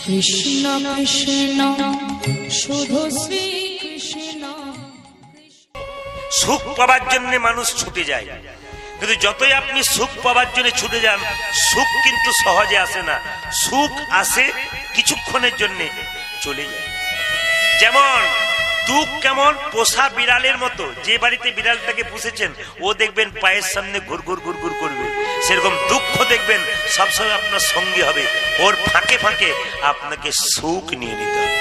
কৃষ্ণ কৃষ্ণ শুধু শ্রী কৃষ্ণ। সুখ পাবার জন্য মানুষ ছুটে যায়, কিন্তু যতই আপনি সুখ পাবার জন্য ছুটে যান, সুখ কিন্তু সহজে আসে না। সুখ আসে কিছুক্ষণের জন্য, চলে যায়। যেমন দুঃখ কেমন পোষা বিড়ালের মতো, যে বাড়িতে বিড়ালটাকে পুষেছেন ও দেখবেন পায়ের সামনে ঘুরঘুর ঘুরঘুর করবে, সেরকম দুঃখ দেখবেন সবসময় আপনার সঙ্গী হবে, ওর ফাঁকে ফাঁকে আপনাকে সুখ নিয়ে নিতে হবে।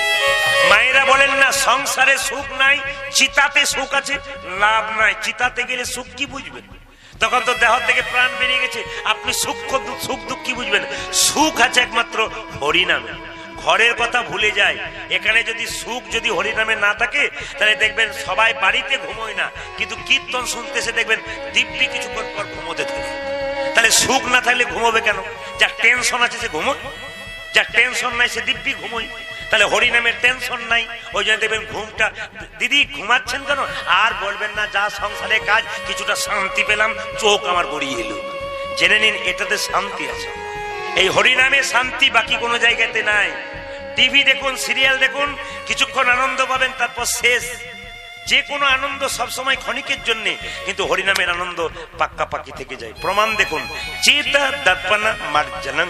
মায়েরা বলেন না সংসারে সুখ নাই, চিতাতে সুখ আছে। লাভ নাই, চিতাতে গেলে সুখ কি বুঝবেন? তখন তো দেহ থেকে প্রাণ বেরিয়ে গেছে, আপনি সুখ দুঃখ কি বুঝবেন? সুখ আছে একমাত্র হরিনামে। ঘরের কথা ভুলে যায়। এখানে যদি সুখ যদি হরিনামে না থাকে, তাহলে দেখবেন সবাই বাড়িতে ঘুমোয় না, কিন্তু কীর্তন শুনতেছে দেখবেন দিব্যি কিছুক্ষণ পর ঘুমোতে থাকে। তাহলে সুখ না থাকলে ঘুমোবে কেন? যার টেনশন আছে সে ঘুমোয়, যার টেনশন নাই সে দিব্যি ঘুমোয়। তাহলে হরিনামের টেনশন নাই, ওই জন্য দেখবেন ঘুমটা। দিদি ঘুমাচ্ছেন কেন? আর বলবেন না, যা সংসারে কাজ, কিছুটা শান্তি পেলাম, চোখ আমার গড়িয়ে এলো। জেনে নিন এটাতে শান্তি আছে। এই হরিনামে শান্তি বাকি কোনো জায়গাতে নাই। টিভি দেখুন, সিরিয়াল দেখুন, কিছুক্ষণ আনন্দ পাবেন, তারপর শেষ। যে কোনো আনন্দ সবসময় ক্ষণিকের জন্যে, কিন্তু হরিনামের আনন্দ পাক্কা পাকি থেকে যায়। প্রমাণ দেখুন, চেতা দর্পণা মার্জনং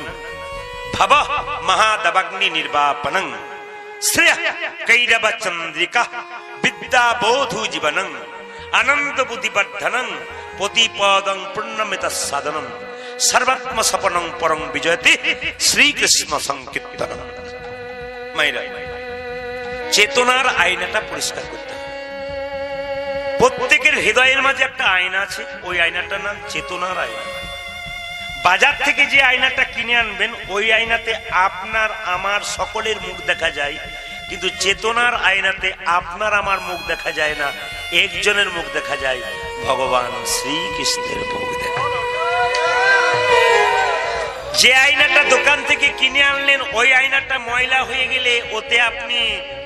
ভব মহাদবগ্নি নির্বাপনং শ্রেয় কৈরব চন্দ্রিকা বিদ্যা বোধু জীবনং আনন্দ বুদ্ধিবর্ধনং প্রতিপদং পূর্ণমিত সাধনং সর্বাত্ম সপনং পরং বিজয়তে শ্রীকৃষ্ণ সংকীর্তনং। মায়েরা, চেতনার আয়নাটা পরিষ্কার করতে হবে। প্রত্যেকের হৃদয়ের মাঝে একটা আয়না আছে, ওই আয়নাটার নাম চেতনার আয়না। বাজার থেকে যে আয়নাটা কিনে আনবেন, ওই আয়নাতে আপনার আমার সকলের মুখ দেখা যায়, কিন্তু চেতনার আয়নাতে আপনার আমার মুখ দেখা যায় না, একজনের মুখ দেখা যায়, ভগবান শ্রীকৃষ্ণের মুখ দেখা যায়। যে আয়নাটা দোকান থেকে কিনে আনলেন, ওই আয়নাটা ময়লা হয়ে গেলে ওতে আপনি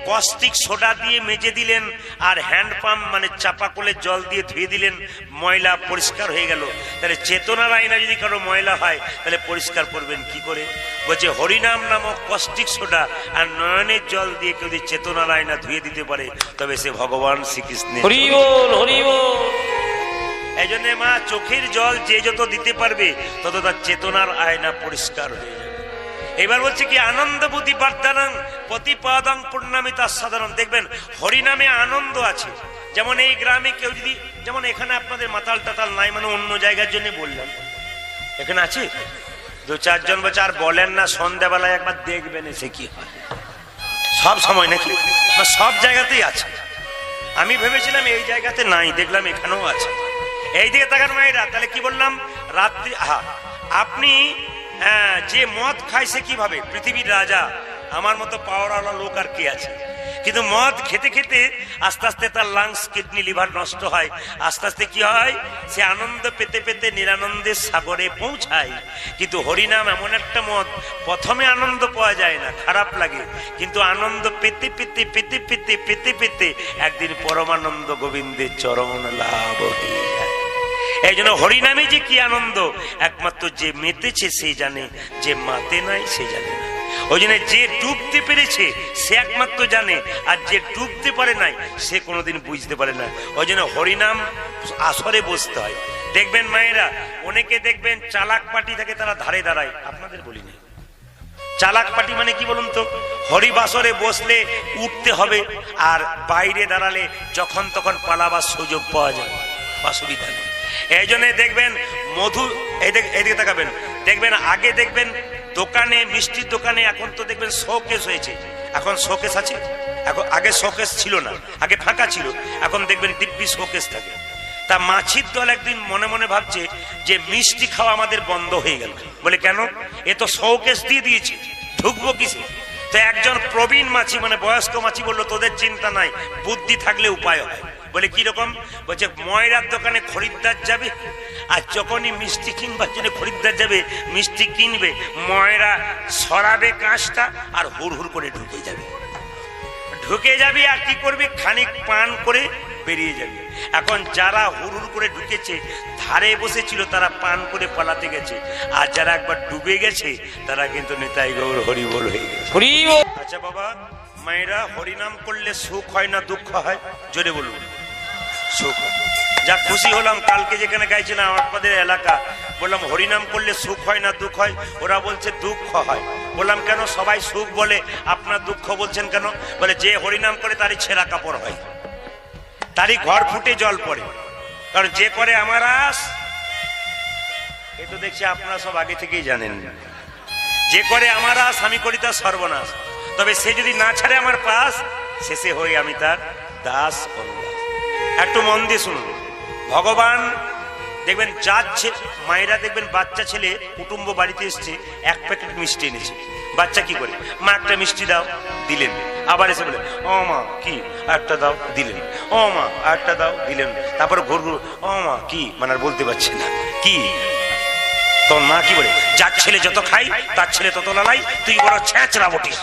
কস্টিক সোডা দিয়ে মেজে দিলেন, আর হ্যান্ড পাম্প মানে চাপা কলে জল দিয়ে ধুয়ে দিলেন, ময়লা পরিষ্কার হয়ে গেল। তাহলে চেতনার আয়না যদি কারো ময়লা হয়, তাহলে পরিষ্কার করবেন কি করে? বলছে হরিনাম নামক কস্টিক সোডা আর নয়নের জল দিয়ে কেউ যদি চেতনার আয়না ধুয়ে দিতে পারে, তবে সে ভগবান শ্রীকৃষ্ণের। হরি বল, হরি বল। এই জন্য মা, চোখের জল যে যত দিতে পারবে, তত তার চেতনার আয়না পরিষ্কার হয়ে যাবে। এবার বলছে কি, আনন্দ বুদ্ধি বর্ধনং প্রতিপদং পূর্ণমিতা সাধনং। দেখবেন হরিনামে আনন্দ আছে। যেমন এই গ্রামে কেউ যদি, যেমন এখানে আপনাদের মাতাল টাতাল নাই, মানে অন্য জায়গার জন্য বললাম, এখানে আছে দু চারজন বলছে, আর বলেন না, সন্ধ্যাবেলায় একবার দেখবেন এসে কি হয়। সব সময় নাকি? সব জায়গাতেই আছে। আমি ভেবেছিলাম এই জায়গাতে নাই, দেখলাম এখানেও আছে। এই দিকে তাকান মায়েরা। তাহলে কি বললাম? রাত্রি, আপনি যে মদ খায় সে কিভাবে? পৃথিবীর রাজা, আমার মতো পাওয়ারওয়ালা লোক আর কে আছে? কিন্তু মদ খেতে খেতে আস্তে আস্তে তার লাংস, কিডনি, লিভার নষ্ট হয়। আস্তে আস্তে কি হয়? সে আনন্দ পেতে পেতে নিরানন্দের সাগরে পৌঁছায়। কিন্তু হরিনাম এমন একটা মদ, প্রথমে আনন্দ পাওয়া যায় না, খারাপ লাগে, কিন্তু আনন্দ পেতে পেতে পেতে পেতে পেতে পেতে একদিন পরমানন্দ গোবিন্দের চরণ লাভ হয়ে যায়। এই জন্য হরিনামে যে কি আনন্দ, একমাত্র যে মেতেছে সে জানে, যে মাতে নাই সে জানে না। ওই জন্য যে ডুবতে পেরেছে সে একমাত্র জানে, আর যে ডুবতে পারে নাই সে কোনোদিন বুঝতে পারে না। ওই জন্য হরিনাম আসরে বসতে হয়। দেখবেন মায়েরা, অনেকে দেখবেন চালাক পাটি থাকে, তারা ধারে দাঁড়ায়। আপনাদের বলিনি, চালাক পাটি মানে কি বলুন তো? হরিবাসরে বসলে উঠতে হবে, আর বাইরে দাঁড়ালে যখন তখন পালাবার সুযোগ পাওয়া যায়, অসুবিধা নেই। এই জন্য দেখবেন মধু, এদিকে তাকাবেন, দেখবেন আগে দেখবেন দোকানে, মিষ্টির দোকানে, এখন তো দেখবেন শোকেস হয়েছে। এখন শোকেস আছে, এখন আগে শোকেস ছিল না, আগে ফাঁকা ছিল, এখন দেখবেন দিব্যি শোকেস থাকে। তা মাছির দল একদিন মনে মনে ভাবছে যে মিষ্টি খাওয়া আমাদের বন্ধ হয়ে গেল। বলে কেন? এ তো শোকেস দিয়ে দিয়েছে, ঢুকবো কিসে? তো একজন প্রবীণ মাছি, মানে বয়স্ক মাছি বললো, তোদের চিন্তা নাই, বুদ্ধি থাকলে উপায় হয়। বলে কিরকম? বলছে ময়রার দোকানে খরিদ্দার যাবে, আর যখনই মিষ্টি কিনবার জন্য খরিদ্দার যাবে, মিষ্টি কিনবে, ময়রা সরাবে কাঁচটা আর হুড় হুড় করে ঢুকে যাবে, আর কি করবে? খানিক পান করে বেরিয়ে যাবে। এখন যারা হুড়ুর করে ঢুকেছে ধারে বসেছিল তারা পান করে পালাতে গেছে, আর যারা একবার ডুবে গেছে তারা কিন্তু নিতাই গৌর হরিবোল হয়ে গেছে। আচ্ছা বাবা, মায়েরা হরিনাম করলে সুখ হয় না দুঃখ হয়? জোরে বলুন। সুখ হয়। যা খুশি হলাম, কালকে যেখানে গাইছিলাম আমাদের এলাকা, বললাম হরিনাম করলে সুখ হয় না দুঃখ হয়? ওরা বলছে দুঃখ হয়। বললাম কেন? সবাই সুখ বলে, আপনার দুঃখ বলছেন কেন? বলে যে হরিনাম করে তারই ছেঁড়া কাপড় হয়, তারই ঘর ফুটে জল পড়ে। কারণ যে করে আমার আস, এ তো দেখছি আপনারা সব আগে থেকেই জানেন, যে করে আমার আস আমি করি তার সর্বনাশ। তবে সে যদি না ছাড়ে আমার পাশ, শেষে হই আমি তার দাস অনুদাস। একটু মন দিয়ে শুনুন। ভগবান দেখবেন যাচ্ছে, মায়েরা দেখবেন বাচ্চা ছেলে কুটুম্ব বাড়িতে এসছে, এক প্যাকেট মিষ্টি এনেছে। বাচ্চা কি করে? মা একটা মিষ্টি দাও, দিলেন। আবার এসে বলে ও মা কি, একটা দাও, দিলেন। ও মা একটা দাও, দিলেন। তারপরে ঘুর ঘুর, ও মা কি, মানে আর বলতে পারছে না কি। তোর মা কি বলে? যার ছেলে যত খাই তার ছেলে তত লালাই, তুই বড় ছ্যাঁচড়া বটিস।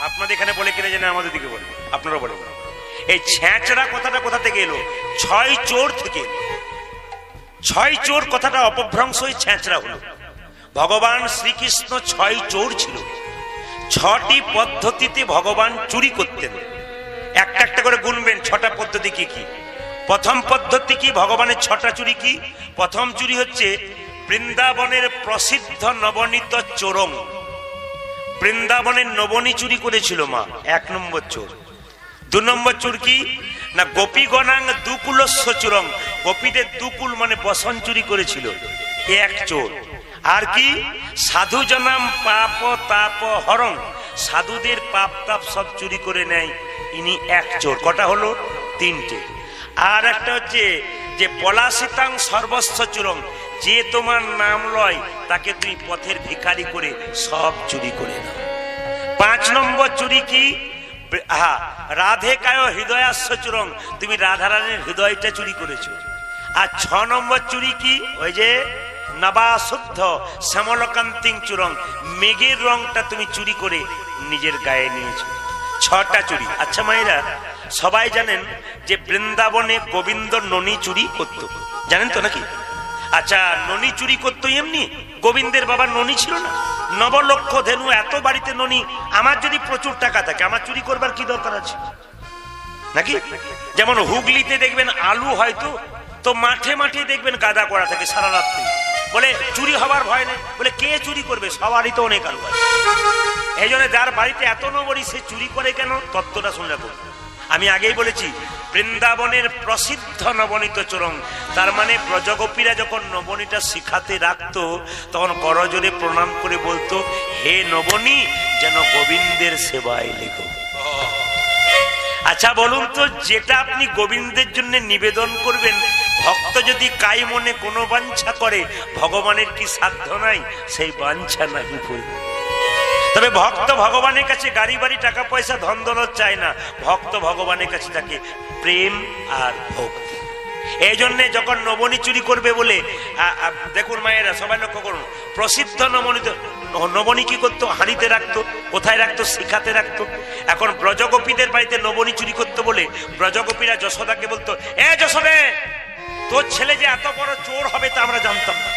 আপনাদের এখানে বলে কিনা জানে, আমাদের দিকে বলে, আপনারা বলে। এই ছ্যাঁচড়া কথাটা কোথা থেকে এলো? ছয় চোর থেকে এলো। ছয় চোর কথাটা অপভ্রংশ হয়ে ছ্যাঁচড়া হলো। ভগবান শ্রীকৃষ্ণ ছয় চোর ছিল। ছটি পদ্ধতিতে ভগবান চুরি করতেন। একটা একটা করে গুনবেন ছটা পদ্ধতি কি কি। প্রথম পদ্ধতি কি? ভগবানের ছটা চুরি কি? প্রথম চুরি হচ্ছে বৃন্দাবনের প্রসিদ্ধ নবনীত চোরং। বৃন্দাবনের নবনী চুরি করেছিল মা, এক নম্বর চোর। দু নম্বর চোর কি না? গোপীগণাং দুকুলস্য চোরং, গোপীদের দুকুল মানে বসন চুরি করেছিল, এক চোর। আর কি? সাধু জনাম পাপ তাপ হরং, সাধুদের পাপ তাপ সব চুরি করে নেয়, ইনি এক চোর। কটা হলো? তিনটে। আর একটা হচ্ছে যে পলাশিতাং সর্বস্ব চোরং, যে তোমার নাম লয় তাকে তুই পথের ভিখারি করে সব চুরি করে নাও। পাঁচ নম্বর চুরি কি? রাধে কায় হৃদয়াস্য চুরং, তুমি রাধারানীর হৃদয়টা চুরি করেছো। আর ছ নম্বর চুরি কি? ওই যে নবা শুদ্ধ শ্যামলকান্তিং চুরং, মেঘের রংটা তুমি চুরি করে নিজের গায়ে নিয়েছো। ছটা চুরি। আচ্ছা মায়েরা, সবাই জানেন যে বৃন্দাবনে গোবিন্দ ননি চুরি করত, জানেন তো নাকি? আচ্ছা, ননি চুরি করতো এমনি? গোবিন্দের বাবা ননি ছিল না? নবলক্ষ ধেনু, এত বাড়িতে ননি। আমার যদি প্রচুর টাকা থাকে, আমার চুরি করবার কি দরকার আছে নাকি? যেমন হুগলিতে দেখবেন আলু হয়তো, তো মাঠে মাঠে দেখবেন গাদা করা থাকে সারা রাত্রি। বলে চুরি হবার ভয় নেই। বলে কে চুরি করবে? সবারই তো অনেক আলু আছে। এই জন্য যার বাড়িতে এত নবনী সে চুরি করে কেন? তত্ত্বটা শুনে রাখুন। আমি আগেই বলেছি বৃন্দাবনের প্রসিদ্ধ নবনীত চোরং, তার মানে ব্রজগোপীরা যখন নবনীটা শিখাতে রাখতো তখন করজোরে প্রণাম করে বলতো, হে নবনী যেন গোবিন্দের সেবায় লেগো। আচ্ছা বলুন তো, যেটা আপনি গোবিন্দের জন্য নিবেদন করবেন, ভক্ত যদি কাই মনে কোনো বাঞ্ছা করে, ভগবানের কি সাধ্য নাই সেই বাঞ্ছা নাকি করবে? তবে ভক্ত ভগবানের কাছে গাড়ি বাড়ি টাকা পয়সা ধন দৌলত চায় না, ভক্ত ভগবানের কাছে থাকে প্রেম আর ভক্তি। এই জন্য যখন নবনী চুরি করবে বলে, দেখুন মায়েরা সবাই লক্ষ্য করুন, প্রসিদ্ধ নবনী কি করতো? হাঁড়িতে রাখতো। কোথায় রাখতো? শিখাতে রাখতো। এখন ব্রজগোপীদের বাড়িতে নবনী চুরি করতো বলে ব্রজগোপীরা যশোদাকে বলতো, এ যশোদে, তোর ছেলে যে এত বড় চোর হবে তা আমরা জানতাম না।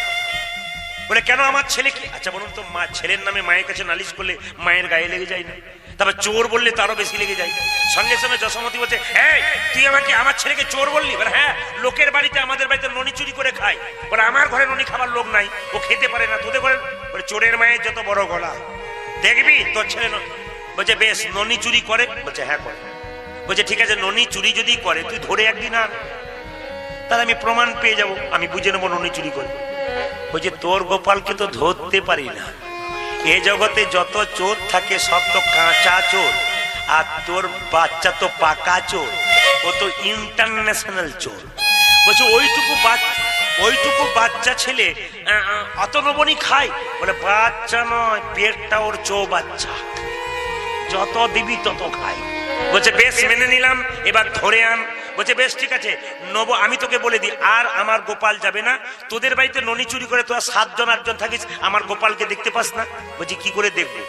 বলে কেন? আমার ছেলে কি? আচ্ছা বলুন তো, মা ছেলের নামে মায়ের কাছে নালিশ করলে মায়ের গায়ে লেগে যায় না? তারপর চোর বললে তারও বেশি লেগে যায়। সঙ্গে সঙ্গে যশোমতি বলছে, হ্যাঁ তুই আমাকে আমার ছেলেকে চোর বললি? বলে হ্যাঁ, লোকের বাড়িতে আমাদের বাড়িতে ননি চুরি করে খায়। বলে আমার ঘরে ননি খাবার লোক নাই, ও খেতে পারে না, তোদের ঘরে? বলে চোরের মায়ের যত বড় গলা, দেখবি তোর ছেলে। বলছে বেশ, ননি চুরি করে? বলছে হ্যাঁ করে। বলছে ঠিক আছে, ননি চুরি যদি করে তুই ধরে একদিন আন, তাহলে আমি প্রমাণ পেয়ে যাব, আমি বুঝে নেবো ননি চুরি করে। বলছে তোর গোপালকে তো ধরতে পারি না, এ জগতে যত চোর থাকে সব তো কাঁচা চোর, আর তোর বাচ্চা তো পাকা চোর, ও তো ইন্টারন্যাশনাল চোর। বলছে ওইটুকু বাচ্চা ছেলে অত নবনী খায়? বলে বাচ্চা নয়, পেটটা ওর বাচ্চা, যত দিবি তত খায়। বলছে বেশ মেনে নিলাম, এবার ধরে আন। বলছে বেশ ঠিক আছে, আমি তোকে বলে দিই, আর আমার গোপাল যাবে না। তোদের বাড়িতে ননি চুরি করে তোরা 7 জন 8 জন থাকিস, আমার গোপালকে দেখতে পাস না? বলছি কি করে দেখবো?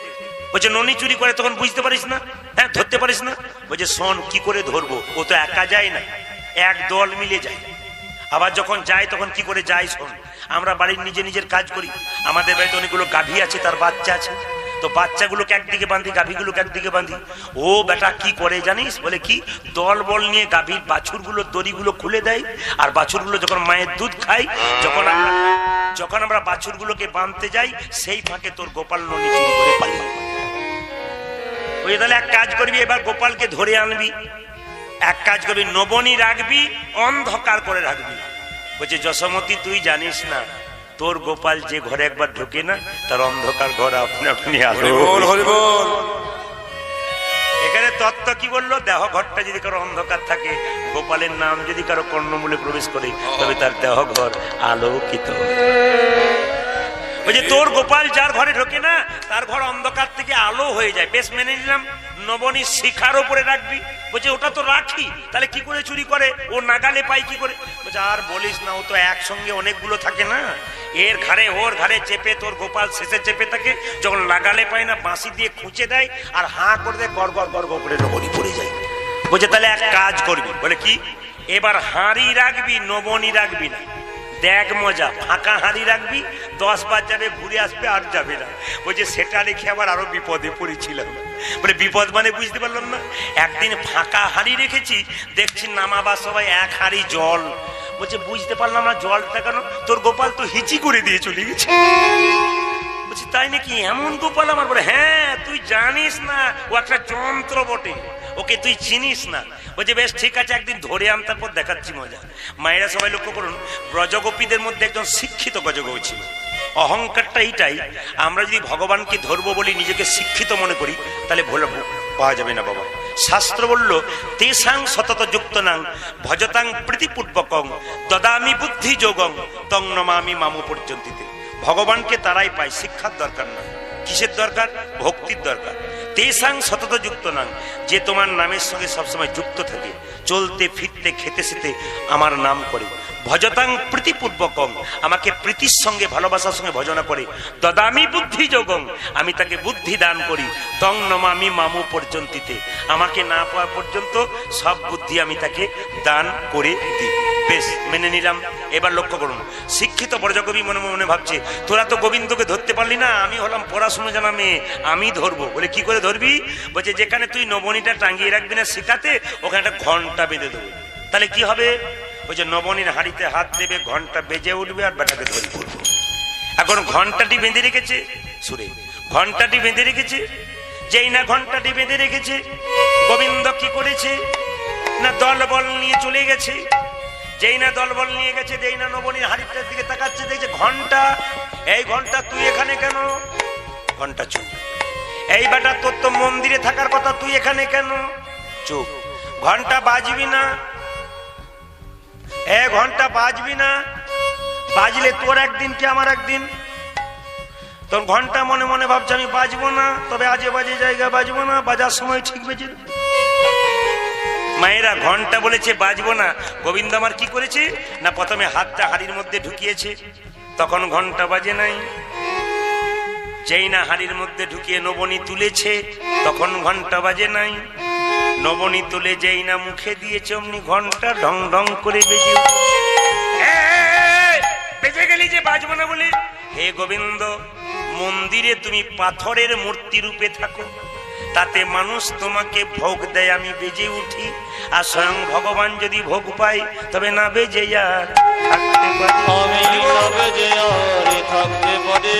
বলছে ননি চুরি করে তখন বুঝতে পারিস না? হ্যাঁ ধরতে পারিস না? বলছে শোন, কি করে ধরবো? ও তো একা যায় না, এক দল মিলে যায়। আবার যখন যায় তখন কি করে যায় শোন, আমরা বাড়ির নিজের কাজ করি। আমাদের বাড়িতে অনেকগুলো গাভী আছে, তার বাচ্চা আছে, তো বাচ্চাগুলোকে একদিকে বাঁধি, গাভীগুলোকে একদিকে বাঁধি। ও বেটা কি করে জানিস, বলে কি, দল বল নিয়ে গাভীর বাছুরগুলো দড়িগুলো খুলে দেয়, আর বাছুরগুলো যখন মায়ের দুধ খায়, যখন আমরা বাছুরগুলোকে বাঁধতে যাই, সেই ফাঁকে তোর গোপাল ননি চুরি করে পালিয়ে। ওই তাহলে এক কাজ করবি, এবার গোপালকে ধরে আনবি, এক কাজ করবি, নবনী রাখবি, অন্ধকার করে রাখবি। বলছে যশোমতী তুই জানিস না, তোর গোপাল যে ঘরে একবার ঢুকে না, তার অন্ধকার ঘর আপনি আপনি আলো। এখানে তত্ত্ব কি বললো, দেহ ঘরটা যদি কারো অন্ধকার থাকে, গোপালের নাম যদি কারো কর্ণমূলে প্রবেশ করে, তবে তার দেহ ঘর আলোকিত। বলছে তোর গোপাল যার ঘরে ঢোকে না, তার ঘর অন্ধকার থেকে আলো হয়ে যায়। বেশ মেনে নিলাম, নবনী শিখার উপরে রাখবি। বলছে ওটা তো রাখি, তাহলে কি করে চুরি করে, ও নাগালে পাই কি করে? বলছে আর বলিস না, ও তো একসঙ্গে অনেকগুলো থাকে না, এর ঘাড়ে ওর ঘাড়ে চেপে তোর গোপাল শেষে চেপে থাকে, যখন লাগালে পায় না বাঁশি দিয়ে খুঁচে দেয়, আর হাঁ করে দেয়, গড় গড় গড় গড় করে নবনী পড়ে যায়। বলছে তাহলে এক কাজ করবি, বলে কি, এবার হাঁড়ি রাখবি, নবনী রাখবি না। দেখ মজা, ফাঁকা হাঁড়ি রাখবি, 10 বার যাবে, ঘুরে আসবে, আর যাবে না। বলছে সেটা রেখে আবার আরো বিপদে পড়েছিলাম। বলে বিপদ মানে বুঝতে পারলাম না। একদিন ফাঁকা হাঁড়ি রেখেছি, দেখছি নামাবার সবাই এক হাঁড়ি জল। বলছে বুঝতে পারলাম না জলটা কেন, তোর গোপাল তো হিচি করে দিয়ে চলে গেছে। বলছি তাই নাকি, এমন গোপাল আমার? বলে হ্যাঁ, তুই জানিস না, ও একটা যন্ত্র বটে, ওকে তুই চিনিস না। বলছে বেশ ঠিক আছে, একদিন ধরে আন, তারপর দেখাচ্ছি মজা। মায়েরা সবাই লক্ষ্য করুন, ব্রজগোপীদের মধ্যে একজন শিক্ষিত গজগোপী ছিল। অহংকারটা এইটাই, আমরা যদি ভগবানকে ধরবো বলি নিজেকে শিক্ষিত মনে করি, তাহলে ভোলা পাওয়া যাবে না বাবা। শাস্ত্র বলল তেসাং সতত যুক্ত নাং ভজতাং প্রীতিপূর্বকং দদামি বুদ্ধি যোগং তং নমামি মামু পর্যন্তিতে। ভগবানকে তারাই পায়, শিক্ষার দরকার না। কিসের দরকার? ভক্তির দরকার। তেসাং সতত যুক্ত নাং, যে তোমার নামের সঙ্গে সবসময় যুক্ত থাকে, চলতে ফিরতে খেতে সেতে আমার নাম করে। ভজতাং প্রীতিপূর্বকং, আমাকে প্রীতির সঙ্গে ভালোবাসার সঙ্গে ভজনা করে। দদামি বুদ্ধি যোগং, আমি তাকে বুদ্ধি দান করি। তং নমামি মামু পর্যন্তিতে, আমাকে না পাওয়া পর্যন্ত সব বুদ্ধি আমি তাকে দান করে দিই। বেশ মেনে নিলাম। এবার লক্ষ্য করুন, শিক্ষিত ব্রজকবি মনে মনে ভাবছে, তোরা তো গোবিন্দকে ধরতে পারলি না, আমি হলাম পড়াশুনো জানা মেয়ে, আমি ধরবো। বলে কি করে ধরবি? বলছে যেখানে তুই নবনীটা টাঙ্গিয়ে রাখবি না শিখাতে, ওখানে একটা ঘন্টা বেঁধে দেবো। তাহলে কি হবে? বলছে নবনীর হাড়িতে হাত দেবে, ঘন্টা বেজে উঠবে, আর বেটাকে ধরে পড়বো। এখন ঘন্টাটি বেঁধে রেখেছে, সুরে ঘন্টাটি বেঁধে রেখেছে। যেই না ঘন্টাটি বেঁধে রেখেছে, গোবিন্দ কি করেছে না, দলবল নিয়ে চলে গেছে। যেই না দলবল নিয়ে গেছে, যেই না নবনীর হাড়িটার দিকে তাকাচ্ছে, দেখছে ঘন্টা। এই ঘন্টা তুই এখানে কেন? ঘন্টা চুপ। এই বেটা তোর তো মন্দিরে থাকার কথা, তুই এখানে কেন? চুপ। ঘন্টা বাজবি না, এ ঘন্টা বাজবি না, বাজলে তোর একদিন কি আমার একদিন। তোর ঘন্টা মনে মনে ভাবছে আমি বাজবো না, তবে আজে বাজে জায়গা বাজবো না, বাজার সময় ঠিক বেজে। মায়েরা ঘন্টা বলেছে বাজবো না, গোবিন্দ আমার কি করেছে না, প্রথমে হাতটা হাড়ির মধ্যে ঢুকিয়েছে, তখন ঘন্টা বাজে নাই। যেই না হাড়ির মধ্যে ঢুকিয়ে নবনী তুলেছে, তখন ঘন্টা বাজে নাই। নবনী তুলে যেই না মুখে দিয়েছে, অমনি ঘন্টা ঢং ঢং করে বেজে। বেজে গেলি যে বাজবো না বলে। হে গোবিন্দ, মন্দিরে তুমি পাথরের মূর্তি রূপে থাকো, তাতে মানুষ তোমাকে ভোগ দেয়, আমি বেজে উঠি। আর স্বয়ং ভগবান যদি ভোগ পাই, তবে না বেজে আর থাকতে পারি।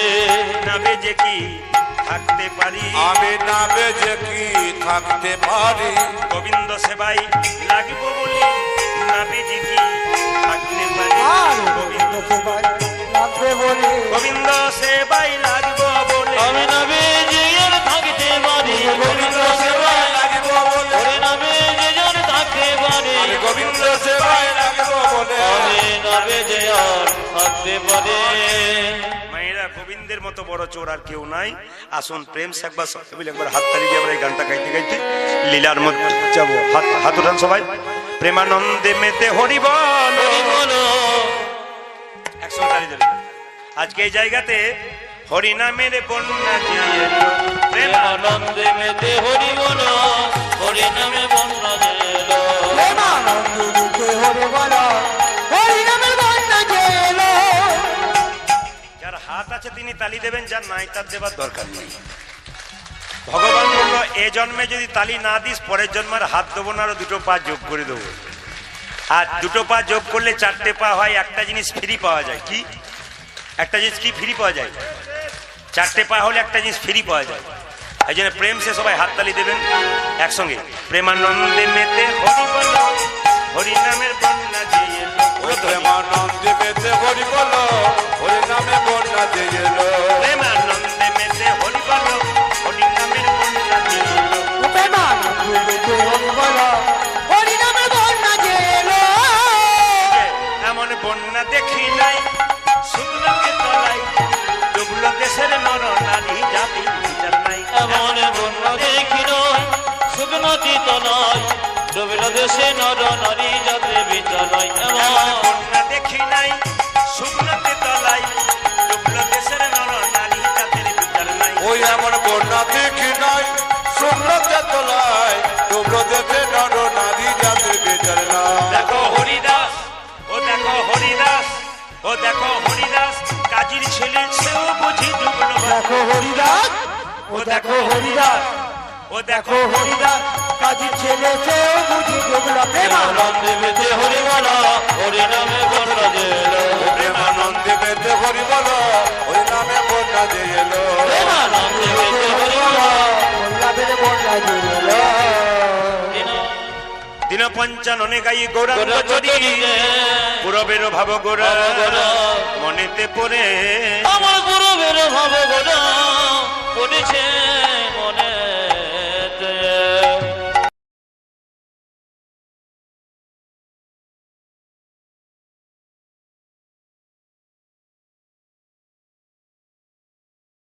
না বেজে কি থাকতে পারি, আমি না বেজে কি থাকতে পারি। গোবিন্দ সেবাই লাগবো বলে না বেজে কি থাকতে পারি। গোবিন্দ সেবাই লাগবো বলে আমি না বেজে আর থাকতে পারি। গোবিন্দ সেবায় লাগবো বলে না বেজে আর থাকতে পারি। গোবিন্দ সেবায় লাগবো বলে আমি না বেজে আর থাকতে পারি। মায়েরা, গোবিন্দের মতো বড় চোর আর কেউ নাই। আসুন প্রেম সে একবার একবার হাততালি দিয়ে আমরা এই গানটা গাইতে গাইতে লীলার মধ্যে যাবো। হাত উঠান সবাই, প্রেমানন্দে মেতে হরি বল। একসঙ্গে তালি দেবে। আজকে এই জায়গাতে হরি নামের বন্যা দিয়ে প্রেমানন্দে মেতে হরি বল, হরি নামে বন্যা দিল। প্রেমানন্দে বলো হরি নামের বন্যা যে এলো। যার হাত আছে তিনি তালি দেবেন, যার নাই তার দেবার দরকার নেই। ভগবান বলল এ জন্মে যদি তালি না দিস পরের জন্মের হাত দেবো না, আরো দুটো পা যোগ করে দেবো। আর দুটো পা যোগ করলে চারটে পা হয়, একটা জিনিস ফ্রি পাওয়া যায়। কি একটা জিনিস কি ফ্রি পাওয়া যায়? চারটে পা হলে একটা জিনিস ফ্রি পাওয়া যায়। এই জন্য প্রেম সে সবাই হাত তালি দেবেন একসঙ্গে। প্রেমানন্দে মেতে হরি বল হরি নামের বন্যা যে এলো। প্রেমানন্দে মেতে হরি বল হরি নামে বন্যা যে এলো। প্রেমানন্দে মেতে হরি বল হরি নামের বন্যা যে এলো। প্রেমানন্দে মেতে হরি বলো হরি নামের বন্যা যে এলো। এমন বন্যা দেখি নাই শুকনোকে তলাই, ডুবলো দেশের নর নারী জাতি বিচার নাই। এমন বন্যা দেখি নয় শুকনতি তলায়, ডুবিল দেশে নর নারী যাতে বিচার নাই। এমন বন্যা দেখি নাই শুকনোকে তলাই, ডুবলো দেশের নর নারী জাতির বিচার নাই। ওই এমন বন্যা দেখি নাই শুভ্রতে তোলায়, ডুবলো দেখে নর নারী জাতির বিচার নাই। দেখো হরিদাস, ও দেখো হরিদাস, ও দেখো হরিদাস, কাজীর ছেলে সেও বুঝি ডুবলো। দেখো হরিদাস, ও দেখো হরিদাস, ও দেখো দেখো হরিদাস, কাজীর ছেলে সেও বুঝি ডুবলো। প্রেমানন্দে মেতে হরি বলো হরি নামে বন্যা যে এলো। প্রেমানন্দে মেতে হরি বল হরি নামে বন্যা যে এলো। প্রেমানন্দে মেতে হরি বলো বন্যাদের বন্যা যে এলো। দিন পঞ্চাননে গাই গৌরাঙ্গ চরি, পুরবের ভাব গোরা মনেতে পড়ে। আমার পুরো বেরো ভাব গোরা